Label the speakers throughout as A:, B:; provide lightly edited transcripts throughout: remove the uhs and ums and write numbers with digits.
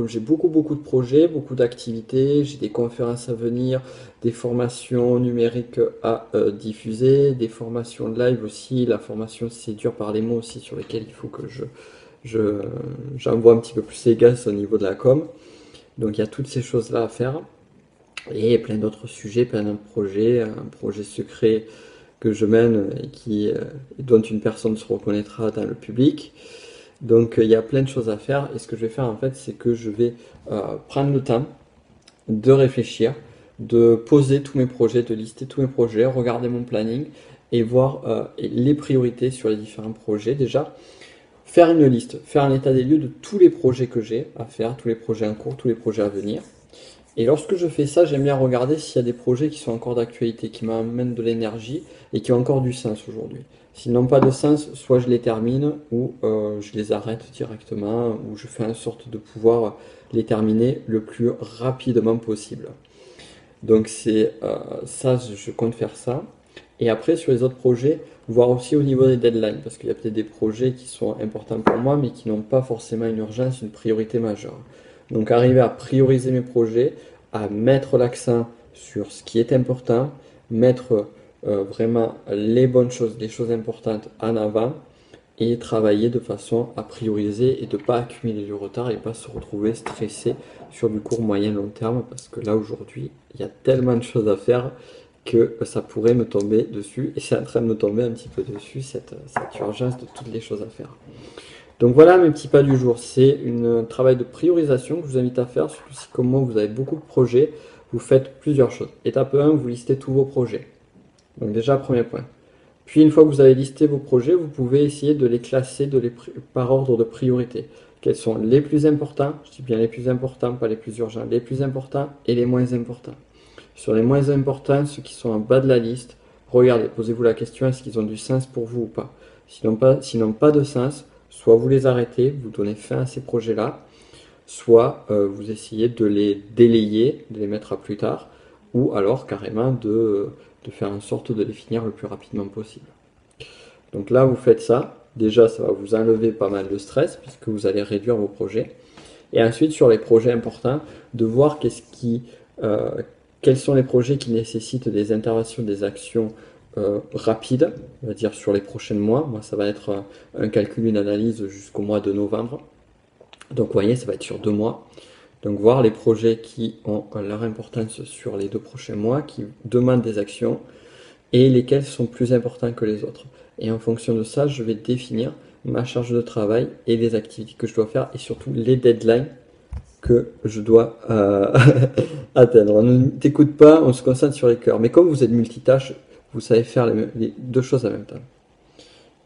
A: Comme j'ai beaucoup de projets, beaucoup d'activités, j'ai des conférences à venir, des formations numériques à diffuser, des formations live aussi, la formation c'est dur par les mots aussi sur lesquelles il faut que je- j'envoie un petit peu plus les gaz au niveau de la com. Donc il y a toutes ces choses-là à faire et plein d'autres sujets, plein d'autres projets, un projet secret que je mène et dont une personne se reconnaîtra dans le public. Donc il y a plein de choses à faire et ce que je vais faire en fait c'est que je vais prendre le temps de réfléchir, de poser tous mes projets, de lister tous mes projets, regarder mon planning et voir les priorités sur les différents projets. Déjà, faire une liste, faire un état des lieux de tous les projets que j'ai à faire, tous les projets en cours, tous les projets à venir. Et lorsque je fais ça, j'aime bien regarder s'il y a des projets qui sont encore d'actualité, qui m'amènent de l'énergie et qui ont encore du sens aujourd'hui. S'ils n'ont pas de sens, soit je les termine ou je les arrête directement ou je fais en sorte de pouvoir les terminer le plus rapidement possible. Donc c'est ça, je compte faire ça. Et après, sur les autres projets, voir aussi au niveau des deadlines, parce qu'il y a peut-être des projets qui sont importants pour moi, mais qui n'ont pas forcément une urgence, une priorité majeure. Donc arriver à prioriser mes projets, à mettre l'accent sur ce qui est important, mettre vraiment les bonnes choses, les choses importantes en avant, et travailler de façon à prioriser et de ne pas accumuler du retard et pas se retrouver stressé sur du court, moyen, long terme, parce que là aujourd'hui, il y a tellement de choses à faire que ça pourrait me tomber dessus, et c'est en train de me tomber un petit peu dessus, cette urgence de toutes les choses à faire. Donc voilà mes petits pas du jour, c'est un travail de priorisation que je vous invite à faire, surtout si comme moi vous avez beaucoup de projets, vous faites plusieurs choses. Étape 1, vous listez tous vos projets. Donc déjà, premier point. Puis une fois que vous avez listé vos projets, vous pouvez essayer de les classer par ordre de priorité. Quels sont les plus importants, je dis bien les plus importants, pas les plus urgents, les plus importants et les moins importants. Sur les moins importants, ceux qui sont en bas de la liste, regardez, posez-vous la question, est-ce qu'ils ont du sens pour vous ou pas? S'ils n'ont pas de sens, soit vous les arrêtez, vous donnez fin à ces projets-là, soit vous essayez de les délayer, de les mettre à plus tard, ou alors carrément de faire en sorte de les finir le plus rapidement possible. Donc là, vous faites ça. Déjà, ça va vous enlever pas mal de stress puisque vous allez réduire vos projets. Et ensuite, sur les projets importants, de voir quels sont les projets qui nécessitent des interventions, des actions rapides, on va dire sur les prochains mois. Moi, ça va être un calcul, une analyse jusqu'au mois de novembre. Donc, vous voyez, ça va être sur 2 mois. Donc voir les projets qui ont leur importance sur les 2 prochains mois, qui demandent des actions, et lesquels sont plus importants que les autres. Et en fonction de ça, je vais définir ma charge de travail et les activités que je dois faire, et surtout les deadlines que je dois atteindre. On ne t'écoute pas, on se concentre sur les cœurs. Mais comme vous êtes multitâche, vous savez faire les deux choses en même temps.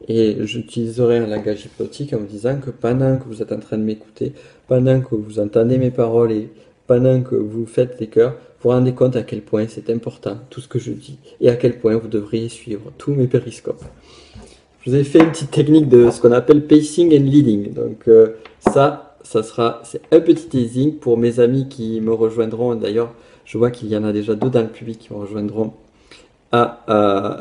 A: Et j'utiliserai un langage hypnotique en vous disant que pendant que vous êtes en train de m'écouter, pendant que vous entendez mes paroles et pendant que vous faites les cœurs, vous vous rendez compte à quel point c'est important tout ce que je dis et à quel point vous devriez suivre tous mes périscopes. Je vous ai fait une petite technique de ce qu'on appelle pacing and leading. Donc c'est un petit teasing pour mes amis qui me rejoindront. D'ailleurs, je vois qu'il y en a déjà 2 dans le public qui me rejoindront à,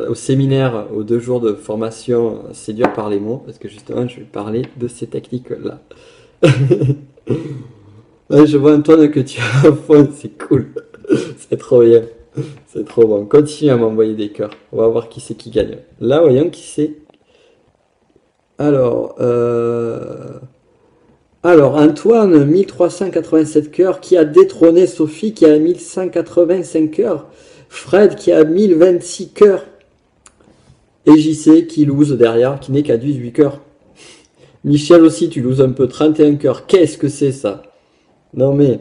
A: au séminaire, aux 2 jours de formation Séduire par les mots, parce que justement, je vais parler de ces techniques-là. Ouais, je vois Antoine que tu as à fond, c'est cool. C'est trop bien. C'est trop bon. Continue à m'envoyer des cœurs. On va voir qui c'est qui gagne. Là, voyons qui c'est. Alors, Antoine, 1387 cœurs, qui a détrôné Sophie, qui a 1185 cœurs. Fred, qui a 1026 cœurs. Et JC, qui lose derrière, qui n'est qu'à 18 cœurs. Michel aussi, tu loses un peu, 31 cœurs. Qu'est-ce que c'est ça? Non mais,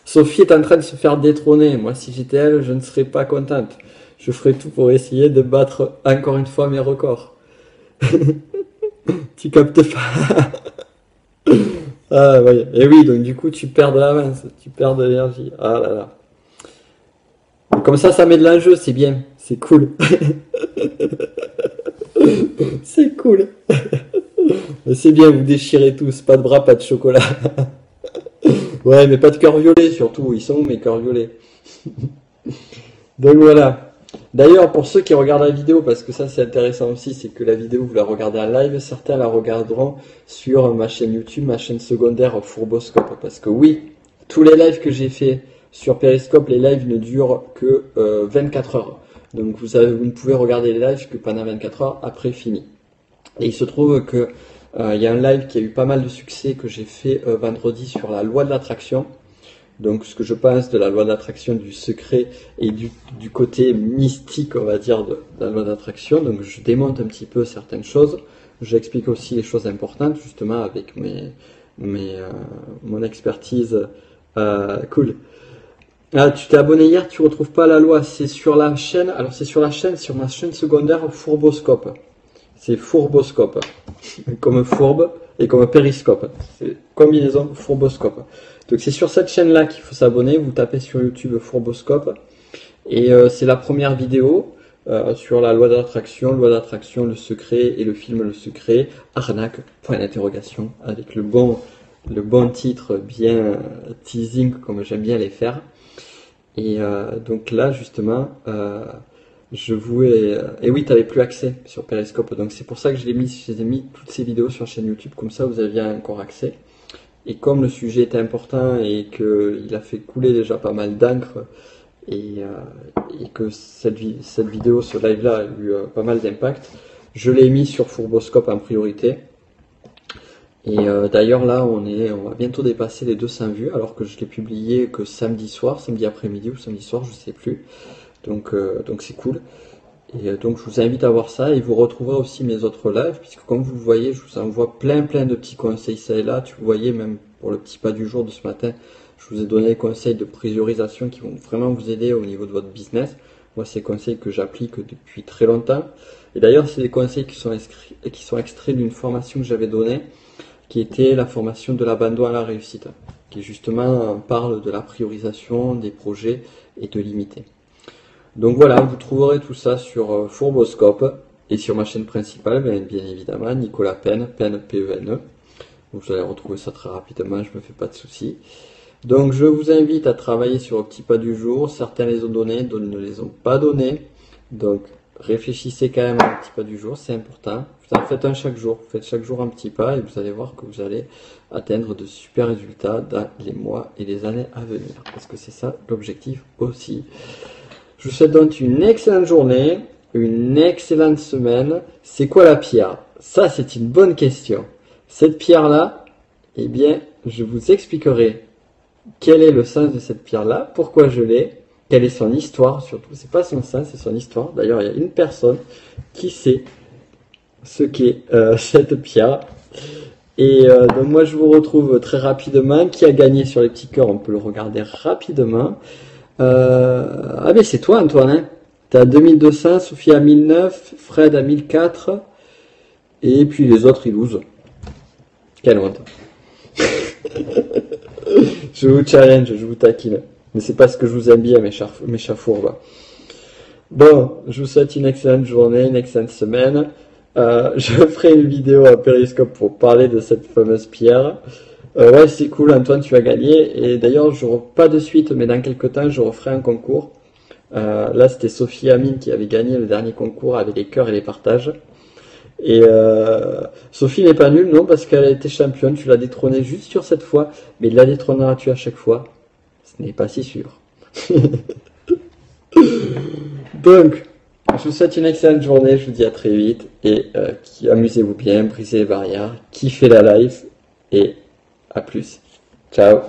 A: Sophie est en train de se faire détrôner. Moi, si j'étais elle, je ne serais pas contente. Je ferais tout pour essayer de battre encore une fois mes records. Tu captes pas? Ah oui, et oui, donc du coup tu perds de l'avance, tu perds de l'énergie. Ah là là. Et comme ça met de l'enjeu, c'est bien, c'est cool. C'est cool. C'est bien, vous déchirez tous, pas de bras, pas de chocolat. Ouais, mais pas de cœur violet surtout, ils sont où mes cœurs violets? Donc voilà. D'ailleurs, pour ceux qui regardent la vidéo, parce que ça c'est intéressant aussi, c'est que la vidéo vous la regardez en live, certains la regarderont sur ma chaîne YouTube, ma chaîne secondaire Fourboscope. Parce que oui, tous les lives que j'ai fait sur Periscope, les lives ne durent que 24 heures. Donc vous ne pouvez regarder les lives que pendant 24 heures, après fini. Et il se trouve que il y a un live qui a eu pas mal de succès que j'ai fait vendredi sur la loi de l'attraction. Donc ce que je pense de la loi d'attraction, du secret et du côté mystique, on va dire, de la loi d'attraction. Donc je démonte un petit peu certaines choses. J'explique aussi les choses importantes, justement, avec mon expertise. Cool. Ah, tu t'es abonné hier, tu retrouves pas la loi. C'est sur la chaîne, alors c'est sur ma chaîne secondaire Fourboscope. C'est Fourboscope. Comme fourbe et comme périscope. C'est combinaison Fourboscope. Donc c'est sur cette chaîne là qu'il faut s'abonner, vous tapez sur YouTube Fourboscope et c'est la première vidéo sur la loi d'attraction, le secret et le film Le Secret, arnaque, point d'interrogation, avec le bon titre bien teasing comme j'aime bien les faire. Et donc là justement, et oui, tu n'avais plus accès sur Periscope, donc c'est pour ça que je les ai mis toutes ces vidéos sur la chaîne YouTube, comme ça vous aviez encore accès. Et comme le sujet était important et qu'il a fait couler déjà pas mal d'encre et que cette vidéo, ce live-là a eu pas mal d'impact, je l'ai mis sur Fourboscope en priorité. Et d'ailleurs là, on va bientôt dépasser les 200 vues alors que je l'ai publié que samedi soir, samedi après-midi ou samedi soir, je sais plus. Donc c'est cool. Et donc je vous invite à voir ça et vous retrouverez aussi mes autres lives puisque comme vous le voyez je vous envoie plein de petits conseils ça et là. Tu voyais même pour le petit pas du jour de ce matin, je vous ai donné des conseils de priorisation qui vont vraiment vous aider au niveau de votre business. Moi c'est des conseils que j'applique depuis très longtemps et d'ailleurs c'est des conseils qui sont extraits d'une formation que j'avais donnée qui était la formation de l'abandon à la réussite qui justement parle de la priorisation des projets et de limiter. Donc voilà, vous trouverez tout ça sur Fourboscope et sur ma chaîne principale, bien évidemment, Nicolas Penne, P-E-N-E. Donc vous allez retrouver ça très rapidement, je me fais pas de soucis. Donc je vous invite à travailler sur le petit pas du jour. Certains les ont donnés, d'autres ne les ont pas donnés. Donc réfléchissez quand même au petit pas du jour, c'est important. Vous en faites un chaque jour, vous faites chaque jour un petit pas et vous allez voir que vous allez atteindre de super résultats dans les mois et les années à venir. Parce que c'est ça l'objectif aussi. Je vous souhaite donc une excellente journée, une excellente semaine. C'est quoi la pierre? Ça, c'est une bonne question. Cette pierre-là, eh bien, je vous expliquerai quel est le sens de cette pierre-là, pourquoi je l'ai, quelle est son histoire surtout. C'est pas son sens, c'est son histoire. D'ailleurs, il y a une personne qui sait ce qu'est cette pierre. Et donc moi, je vous retrouve très rapidement. Qui a gagné sur les petits cœurs? On peut le regarder rapidement. Ah ben c'est toi Antoine, hein. T'as 2200, Sophie à 1009, Fred à 1004, et puis les autres ils losent. Quelle honte. Je vous challenge, je vous taquine. Mais c'est parce que je vous aime bien mes chats fourbes. Bon, je vous souhaite une excellente journée, une excellente semaine. Je ferai une vidéo à Periscope pour parler de cette fameuse pierre. Ouais, c'est cool, Antoine, tu as gagné. Et d'ailleurs, pas de suite, mais dans quelques temps, je referai un concours. Là, c'était Sophie Amine qui avait gagné le dernier concours avec les cœurs et les partages. Et Sophie n'est pas nulle, non, parce qu'elle a été championne. Tu l'as détrônée juste sur cette fois, mais la détrôneras-tu à chaque fois? Ce n'est pas si sûr. Donc, je vous souhaite une excellente journée. Je vous dis à très vite. Et amusez-vous bien, brisez les barrières, kiffez la life. Et à plus. Ciao.